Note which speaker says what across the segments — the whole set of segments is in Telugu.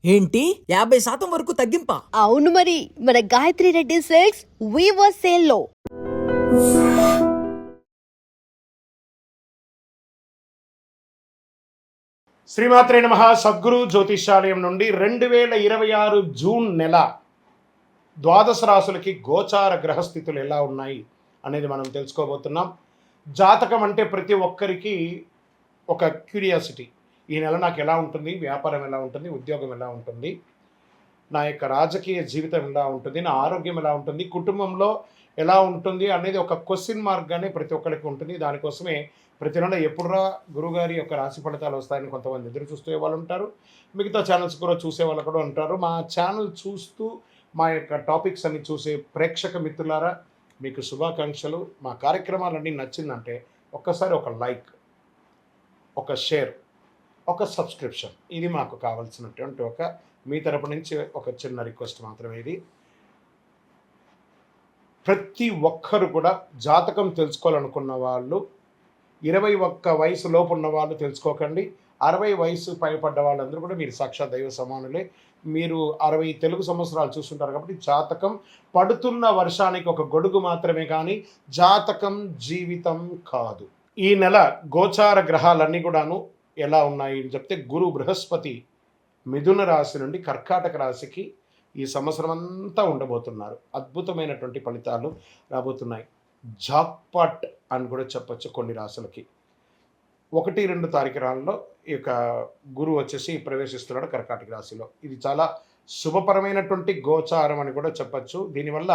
Speaker 1: ఏంటి 50% వరకు తగ్గింపా?
Speaker 2: అవును మరి, మన Gayatri Reddy silks weaver sale లో.
Speaker 3: శ్రీమాత్రే నమః. సద్గురు జ్యోతిష్యాలయం నుండి 2026 జూన్ నెల ద్వాదశ రాశులకి గోచార గ్రహస్థితులు ఎలా ఉన్నాయి అనేది మనం తెలుసుకోబోతున్నాం. జాతకం అంటే ప్రతి ఒక్కరికి ఒక క్యూరియాసిటీ. ఈ నెల నాకు ఎలా ఉంటుంది, వ్యాపారం ఎలా ఉంటుంది, ఉద్యోగం ఎలా ఉంటుంది, నా యొక్క రాజకీయ జీవితం ఎలా ఉంటుంది, నా ఆరోగ్యం ఎలా ఉంటుంది, కుటుంబంలో ఎలా ఉంటుంది అనేది ఒక క్వశ్చన్ మార్క్గానే ప్రతి ఒక్కరికి ఉంటుంది. దానికోసమే ప్రతి నెల ఎప్పుడురా గురుగారి యొక్క రాశి ఫలితాలు వస్తాయని కొంతమంది ఎదురు చూసే వాళ్ళు ఉంటారు. మిగతా ఛానల్స్ కూడా చూసే వాళ్ళు కూడా ఉంటారు. మా ఛానల్ చూస్తూ మా యొక్క టాపిక్స్ అన్ని చూసే ప్రేక్షక మిత్రులారా, మీకు శుభాకాంక్షలు. మా కార్యక్రమాలన్నీ నచ్చిందంటే ఒక్కసారి ఒక లైక్, ఒక షేర్, ఒక సబ్స్క్రిప్షన్, ఇది మాకు కావాల్సినటువంటి ఒక మీ తరపు నుంచి ఒక చిన్న రిక్వెస్ట్ మాత్రమే. ఇది ప్రతి ఒక్కరు కూడా జాతకం తెలుసుకోవాలనుకున్న వాళ్ళు 21 వయసు లోపు ఉన్న వాళ్ళు తెలుసుకోకండి. 60 వయసు పైపడ్డ వాళ్ళందరూ కూడా మీరు సాక్షాత్ దైవ సమానులే. మీరు 60 తెలుగు సంవత్సరాలు చూస్తుంటారు కాబట్టి జాతకం పడుతున్న వర్షానికి ఒక గొడుగు మాత్రమే, కానీ జాతకం జీవితం కాదు. ఈ నెల గోచార గ్రహాలన్నీ కూడాను ఎలా ఉన్నాయి అని చెప్తే, గురు బృహస్పతి మిథున రాశి నుండి కర్కాటక రాశికి ఈ సంవత్సరం అంతా ఉండబోతున్నారు. అద్భుతమైనటువంటి ఫలితాలు రాబోతున్నాయి. జాక్పాట్ అని కూడా చెప్పచ్చు కొన్ని రాశులకి. 1-2 తారీఖులలో ఈ యొక్క గురువు వచ్చేసి ప్రవేశిస్తున్నాడు కర్కాటక రాశిలో. ఇది చాలా శుభపరమైనటువంటి గోచారం అని కూడా చెప్పచ్చు. దీనివల్ల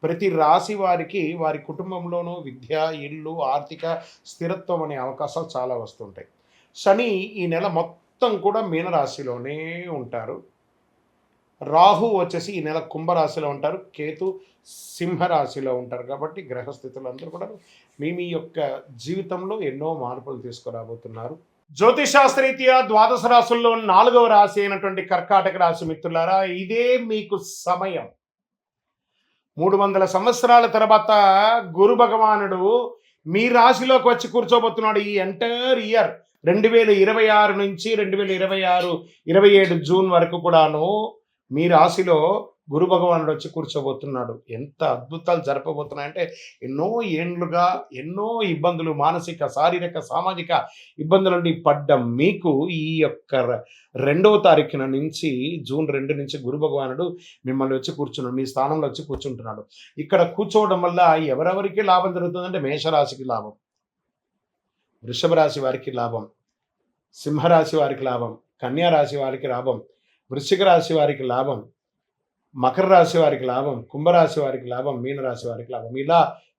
Speaker 3: ప్రతి రాశి వారికి వారి కుటుంబంలోనూ విద్య, ఇల్లు, ఆర్థిక స్థిరత్వం అనే అవకాశాలు చాలా వస్తుంటాయి. శని ఈ నెల మొత్తం కూడా మీనరాశిలోనే ఉంటారు. రాహు వచ్చేసి ఈ నెల కుంభరాశిలో ఉంటారు. కేతు సింహరాశిలో ఉంటారు. కాబట్టి గ్రహస్థితులు అందరూ కూడా మీ యొక్క జీవితంలో ఎన్నో మార్పులు తీసుకురాబోతున్నారు. జ్యోతిషాస్త్రరీత్యా ద్వాదశ రాశుల్లో 4వ రాశి అయినటువంటి కర్కాటక రాశి మిత్రులారా, ఇదే మీకు సమయం. 300 సంవత్సరాల తర్వాత గురు భగవానుడు మీ రాశిలోకి వచ్చి కూర్చోబోతున్నాడు. ఈ ఎంటైర్ ఇయర్ 2026 నుంచి 27 జూన్ వరకు కూడాను మీ రాశిలో గురు భగవానుడు వచ్చి కూర్చోబోతున్నాడు. ఎంత అద్భుతాలు జరపబోతున్నాయంటే, ఎన్నో ఏండ్లుగా ఎన్నో ఇబ్బందులు, మానసిక, శారీరక, సామాజిక ఇబ్బందుల నుండి పడ్డ మీకు ఈ యొక్క 2వ తారీఖున నుంచి జూన్ 2 నుంచి గురు భగవానుడు మిమ్మల్ని వచ్చి కూర్చున్నాడు, మీ స్థానంలో వచ్చి కూర్చుంటున్నాడు. ఇక్కడ కూర్చోవడం వల్ల ఎవరెవరికి లాభం జరుగుతుందంటే, మేషరాశికి లాభం, వృషభ రాశి వారికి లాభం, సింహరాశి వారికి లాభం, కన్యా రాశి వారికి లాభం, వృశ్చిక రాశి వారికి లాభం, మకర రాశి వారికి లాభం, కుంభరాశి వారికి లాభం, మీనరాశి వారికి లాభం. ఇలా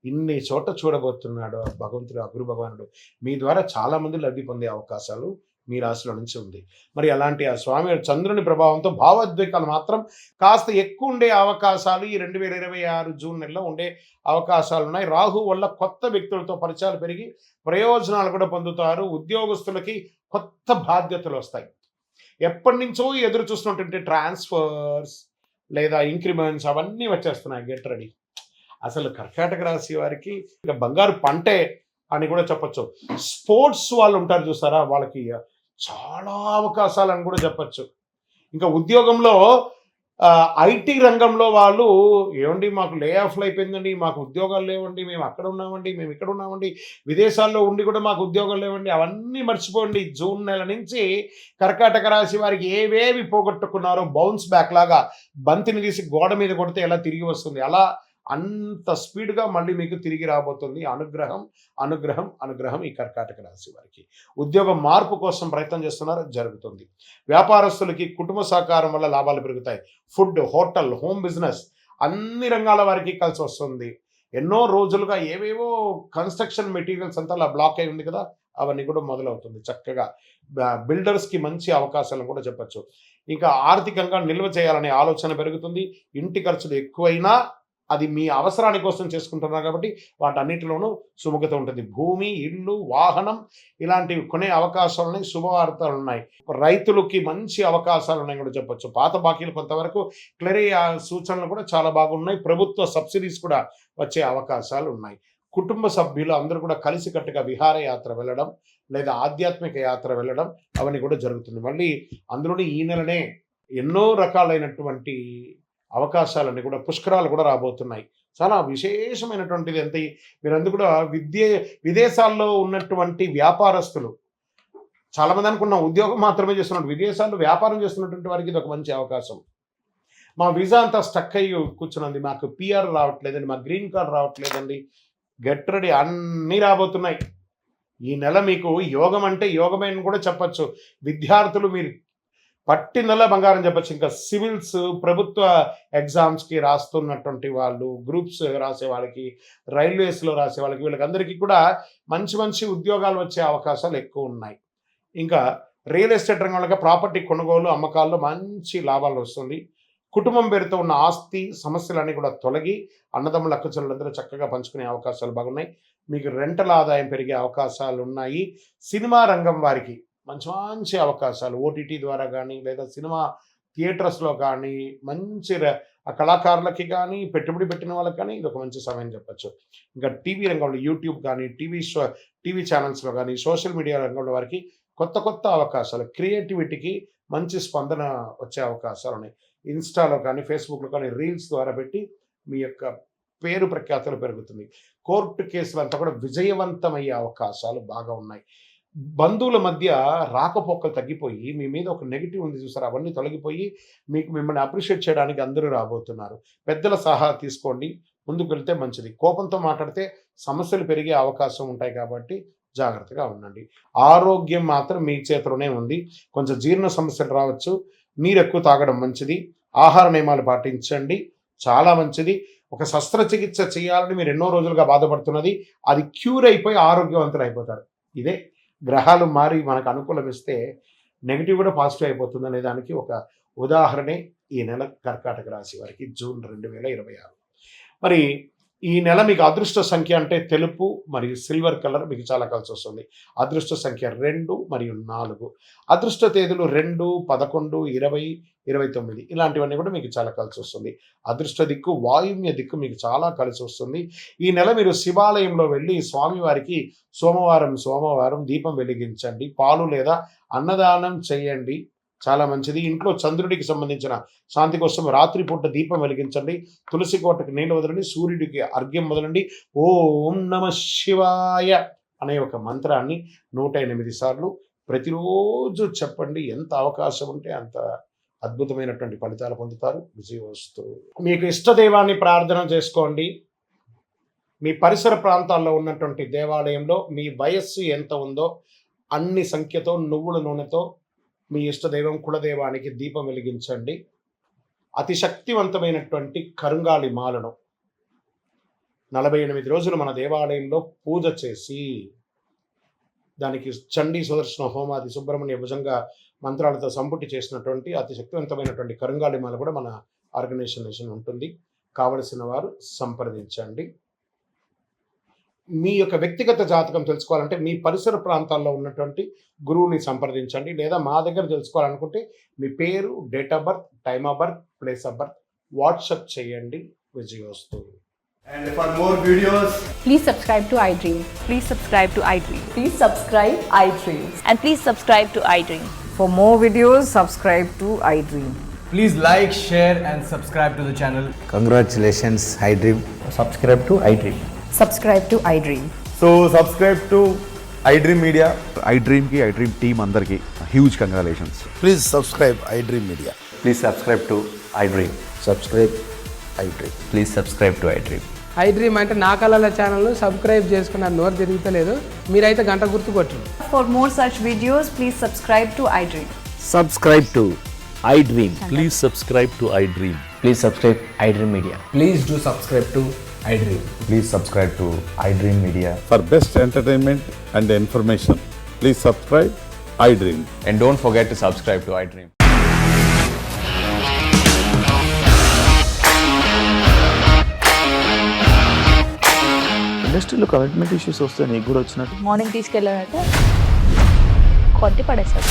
Speaker 3: ఇన్ని చోట చూడబోతున్నాడు భగవంతుడు, గురు భగవానుడు. మీ ద్వారా చాలామంది లబ్ధి పొందే అవకాశాలు మీ రాశిలో నుంచి ఉంది. మరి అలాంటి ఆ స్వామి చంద్రుని ప్రభావంతో భావోద్వేగాలు మాత్రం కాస్త ఎక్కువ ఉండే అవకాశాలు ఈ 2026 జూన్ నెలలో ఉండే అవకాశాలు ఉన్నాయి. రాహు వల్ల కొత్త వ్యక్తులతో పరిచయాలు పెరిగి ప్రయోజనాలు కూడా పొందుతారు. ఉద్యోగస్తులకి కొత్త బాధ్యతలు వస్తాయి. ఎప్పటి నుంచో ఎదురు చూస్తున్నటువంటి ట్రాన్స్ఫర్స్ లేదా ఇంక్రిమెంట్స్ అవన్నీ వచ్చేస్తున్నాయి. Get ready. అసలు కర్కాటక రాశి వారికి ఇక బంగారు పంటే అని కూడా చెప్పచ్చు. స్పోర్ట్స్ వాళ్ళు ఉంటారు చూసారా, వాళ్ళకి చాలా అవకాశాలు అని కూడా చెప్పచ్చు. ఇంకా ఉద్యోగంలో ఐటీ రంగంలో వాళ్ళు, ఏమండి మాకు లే ఆఫ్లు అయిపోయిందండి, మాకు ఉద్యోగాలు లేవండి, మేము అక్కడ ఉన్నామండి, మేము ఇక్కడ ఉన్నామండి, విదేశాల్లో ఉండి కూడా మాకు ఉద్యోగాలు లేవండి, అవన్నీ మర్చిపోండి. జూన్ నెల నుంచి కర్కాటక రాశి వారికి ఏవేవి పోగొట్టుకున్నారో బౌన్స్ బ్యాక్ లాగా బంతిని తీసి గోడ మీద కొడితే ఎలా తిరిగి వస్తుంది, అలా అంత స్పీడ్గా మళ్ళీ మీకు తిరిగి రాబోతుంది. అనుగ్రహం అనుగ్రహం అనుగ్రహం ఈ కర్కాటక రాశి వారికి. ఉద్యోగ మార్పు కోసం ప్రయత్నం చేస్తున్నారు, జరుగుతుంది. వ్యాపారస్తులకి కుటుంబ సహకారం వల్ల లాభాలు పెరుగుతాయి. ఫుడ్, హోటల్, హోమ్ బిజినెస్ అన్ని రంగాల వారికి కలిసి వస్తుంది. ఎన్నో రోజులుగా ఏవేవో కన్స్ట్రక్షన్ మెటీరియల్స్ అంతా అలా బ్లాక్ అయి ఉంది కదా, అవన్నీ కూడా మొదలవుతుంది. చక్కగా బిల్డర్స్కి మంచి అవకాశాలను కూడా చెప్పచ్చు. ఇంకా ఆర్థికంగా నిల్వ చేయాలనే ఆలోచన పెరుగుతుంది. ఇంటి ఖర్చులు ఎక్కువైనా అది మీ అవసరాని కోసం చేసుకుంటున్నారు కాబట్టి వాటన్నిటిలోనూ సుముఖత ఉంటుంది. భూమి, ఇల్లు, వాహనం ఇలాంటివి కొనే అవకాశాలు ఉన్నాయి. శుభవార్తలు ఉన్నాయి. రైతులకి మంచి అవకాశాలు ఉన్నాయి కూడా చెప్పచ్చు. పాత బాకీలు కొంతవరకు క్లియర్ అయ్యే సూచనలు కూడా చాలా బాగున్నాయి. ప్రభుత్వ సబ్సిడీస్ కూడా వచ్చే అవకాశాలు ఉన్నాయి. కుటుంబ సభ్యులు అందరూ కూడా కలిసికట్టుగా విహారయాత్ర వెళ్ళడం లేదా ఆధ్యాత్మిక యాత్ర వెళ్ళడం అవన్నీ కూడా జరుగుతుంది. మళ్ళీ అందులోని ఈ నెలనే ఎన్నో రకాలైనటువంటి అవకాశాలన్నీ కూడా పుష్కరాలు కూడా రాబోతున్నాయి. చాలా విశేషమైనటువంటిది ఎంత మీరందరూ కూడా విదేశాల్లో ఉన్నటువంటి వ్యాపారస్తులు చాలామంది అనుకున్నాం ఉద్యోగం మాత్రమే చేస్తున్నట్టు, విదేశాల్లో వ్యాపారం చేస్తున్నటువంటి వారికి ఇది ఒక మంచి అవకాశం. మా వీసా అంతా స్టక్ అయ్యి కూర్చున్నది, మాకు పిఆర్ రావట్లేదండి, మా గ్రీన్ కార్డ్ రావట్లేదండి, గెట్ రెడీ అన్నీ రాబోతున్నాయి. ఈ నెల మీకు యోగం అంటే యోగమైన కూడా చెప్పచ్చు. విద్యార్థులు మీరు పట్టిందల్లా బంగారం చెప్పచ్చు. ఇంకా సివిల్స్ ప్రభుత్వ ఎగ్జామ్స్కి రాస్తున్నటువంటి వాళ్ళు, గ్రూప్స్ రాసే వాళ్ళకి, రైల్వేస్లో రాసే వాళ్ళకి, వీళ్ళకందరికీ కూడా మంచి మంచి ఉద్యోగాలు వచ్చే అవకాశాలు ఎక్కువ ఉన్నాయి. ఇంకా రియల్ ఎస్టేట్ రంగంలో ప్రాపర్టీ కొనుగోలు అమ్మకాల్లో మంచి లాభాలు వస్తుంది. కుటుంబం పేరుతో ఉన్న ఆస్తి సమస్యలన్నీ కూడా తొలగి అన్నదమ్ముల అక్కచెల్లెలందరూ చక్కగా పంచుకునే అవకాశాలు బాగున్నాయి. మీకు రెంటల్ ఆదాయం పెరిగే అవకాశాలు ఉన్నాయి. సినిమా రంగం వారికి మంచి మంచి అవకాశాలు ఓటీటీ ద్వారా కానీ లేదా సినిమా థియేటర్స్లో కానీ మంచి కళాకారులకి కానీ పెట్టుబడి పెట్టిన వాళ్ళకి కానీ ఇది ఒక మంచి సమయం చెప్పచ్చు. ఇంకా టీవీ రంగంలో యూట్యూబ్ కానీ టీవీ ఛానల్స్లో కానీ సోషల్ మీడియా రంగంలో వారికి కొత్త కొత్త అవకాశాలు, క్రియేటివిటీకి మంచి స్పందన వచ్చే అవకాశాలు ఉన్నాయి. ఇన్స్టాలో కానీ ఫేస్బుక్లో కానీ రీల్స్ ద్వారా పెట్టి మీ యొక్క పేరు ప్రఖ్యాతులు పెరుగుతుంది. కోర్టు కేసులు అంతా కూడా విజయవంతమయ్యే అవకాశాలు బాగా ఉన్నాయి. బంధువుల మధ్య రాకపోకలు తగ్గిపోయి మీ మీద ఒక నెగిటివ్ ఉంది చూసారు, అవన్నీ తొలగిపోయి మిమ్మల్ని అప్రిషియేట్ చేయడానికి అందరూ రాబోతున్నారు. పెద్దల సలహా తీసుకోండి, ముందుకు వెళ్తే మంచిది. కోపంతో మాట్లాడితే సమస్యలు పెరిగే అవకాశం ఉంటాయి కాబట్టి జాగ్రత్తగా ఉండండి. ఆరోగ్యం మాత్రం మీ చేతిలోనే ఉంది. కొంచెం జీర్ణ సమస్యలు రావచ్చు, నీరు ఎక్కువ తాగడం మంచిది, ఆహార నియమాలు పాటించండి, చాలా మంచిది. ఒక శస్త్రచికిత్స చేయాలని మీరు ఎన్నో రోజులుగా బాధపడుతున్నది, అది క్యూర్ అయిపోయి ఆరోగ్యవంతులు అయిపోతారు. ఇదే గ్రహాలు మారి మనకు అనుకూలమిస్తే నెగిటివ్ కూడా పాజిటివ్ అయిపోతుంది అనే దానికి ఒక ఉదాహరణే ఈ నెల కర్కాటక రాశి వారికి జూన్ 2026. మరి ఈ నెల మీకు అదృష్ట సంఖ్య అంటే తెలుపు మరియు సిల్వర్ కలర్ మీకు చాలా కలిసి వస్తుంది. అదృష్ట సంఖ్య 2 మరియు 4. అదృష్ట తేదీలు 2, 11, 20, 29 ఇలాంటివన్నీ కూడా మీకు చాలా కలిసి వస్తుంది. అదృష్ట దిక్కు వాయువ్య దిక్కు మీకు చాలా కలిసి వస్తుంది. ఈ నెల మీరు శివాలయంలో వెళ్ళి స్వామివారికి సోమవారం దీపం వెలిగించండి, పాలు లేదా అన్నదానం చేయండి, చాలా మంచిది. ఇంట్లో చంద్రుడికి సంబంధించిన శాంతి కోసం రాత్రిపూట దీపం వెలిగించండి, తులసి కోటకి నీళ్ళు వదలండి, సూర్యుడికి అర్ఘ్యం వదలండి. ఓం నమ శివాయ అనే ఒక మంత్రాన్ని 108 సార్లు ప్రతిరోజు చెప్పండి. ఎంత అవకాశం ఉంటే అంత అద్భుతమైనటువంటి ఫలితాలు పొందుతారు. విజయవస్తు. మీకు ఇష్టదైవాన్ని ప్రార్థన చేసుకోండి. మీ పరిసర ప్రాంతాల్లో ఉన్నటువంటి దేవాలయంలో మీ వయస్సు ఎంత ఉందో అన్ని సంఖ్యతో నువ్వుల నూనెతో మీ ఇష్టదైవం కులదైవానికి దీపం వెలిగించండి. అతి శక్తివంతమైనటువంటి కరుంగాలి మాలను 48 రోజులు మన దేవాలయంలో పూజ చేసి దానికి చండీ సుదర్శన హోమాది సుబ్రహ్మణ్య భుజంగా మంత్రాలతో సంపుటి చేసినటువంటి అతి శక్తివంతమైనటువంటి కరుంగాలి మాల కూడా మన ఆర్గనైజేషన్ ఉంటుంది. కావలసిన వారు సంప్రదించండి. మీ యొక్క వ్యక్తిగత జాతకం తెలుసుకోవాలంటే మీ పరిసర ప్రాంతాల్లో ఉన్నటువంటి గురువుని సంప్రదించండి, లేదా మా దగ్గర తెలుసుకోవాలనుకుంటే మీ పేరు, date of birth, time of birth, place of birth WhatsApp చేయండి. విజయోస్తు.
Speaker 4: And for more videos,
Speaker 2: Please subscribe to iDream.
Speaker 5: Please subscribe to iDream.
Speaker 2: Please subscribe iDream.
Speaker 5: And please subscribe to iDream.
Speaker 6: For more videos, subscribe to iDream.
Speaker 4: please like, share and subscribe to the channel.
Speaker 7: Congratulations, iDream.
Speaker 4: Subscribe to iDream.
Speaker 6: Subscribe to iDream.
Speaker 4: So subscribe to iDream Media.
Speaker 8: iDream की iDream team अंदर की huge congratulations.
Speaker 7: Please subscribe iDream Media.
Speaker 9: Please subscribe to iDream.
Speaker 7: Subscribe iDream.
Speaker 9: Please subscribe to iDream.
Speaker 10: iDream అంటే నా కళల ఛానల్ను సబ్స్క్రైబ్ చేసుకున్న నోరు తిరుగుతలేదు, మీరైతే గంట గుర్తు కొట్టండి.
Speaker 5: For more such videos, please subscribe to iDream.
Speaker 9: Subscribe to iDream.
Speaker 11: Please subscribe to iDream.
Speaker 9: Please subscribe iDream Media.
Speaker 4: Please do subscribe to iDream.
Speaker 9: Please subscribe to iDream Media.
Speaker 8: For best entertainment and information, please subscribe iDream.
Speaker 9: And don't forget to subscribe to iDream.
Speaker 11: ఇండస్ట్రీలో కమిట్మెంట్ ఇష్యూస్ వస్తే నీకు కూడా వచ్చినట్టు
Speaker 5: మార్నింగ్ తీసుకెళ్ళాలంటే కొట్టి పడేస్తారు.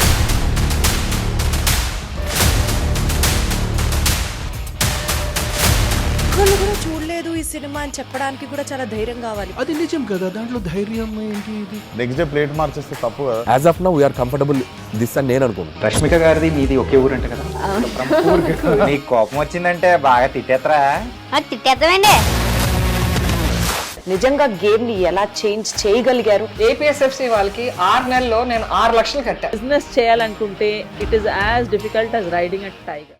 Speaker 6: వాళ్ళు కూడా చూడలేదు సినిమా అని చెప్పడానికి కూడా చాలా ధైర్యం కావాలి.
Speaker 10: అది నిజం కదా, దాంట్లో ధైర్యం ఏంటి ఇది?
Speaker 8: నెక్స్ట్ డే ప్లేట్ మార్చేస్తే తప్పు కదా.
Speaker 9: As of now we are comfortable this అని నేను అనుకుంటున్నాను.
Speaker 4: రష్మిక గారిది మీది ఒకే ఊరంట కదా.
Speaker 7: నీకు కోపం వచ్చిందంటే బాగా తిట్టేత్తరా?
Speaker 2: తిట్టేద్దామండి.
Speaker 6: నిజంగా గేమ్ ని ఎలా చేంజ్ చేయగలిగారు?
Speaker 10: ఏపీఎస్ఎఫ్సి వాళ్ళకి 6 నెలల్లో నేను 6 లక్షలు కట్టా.
Speaker 5: బిజినెస్ చేయాలనుకుంటే it is as difficult as riding a tiger.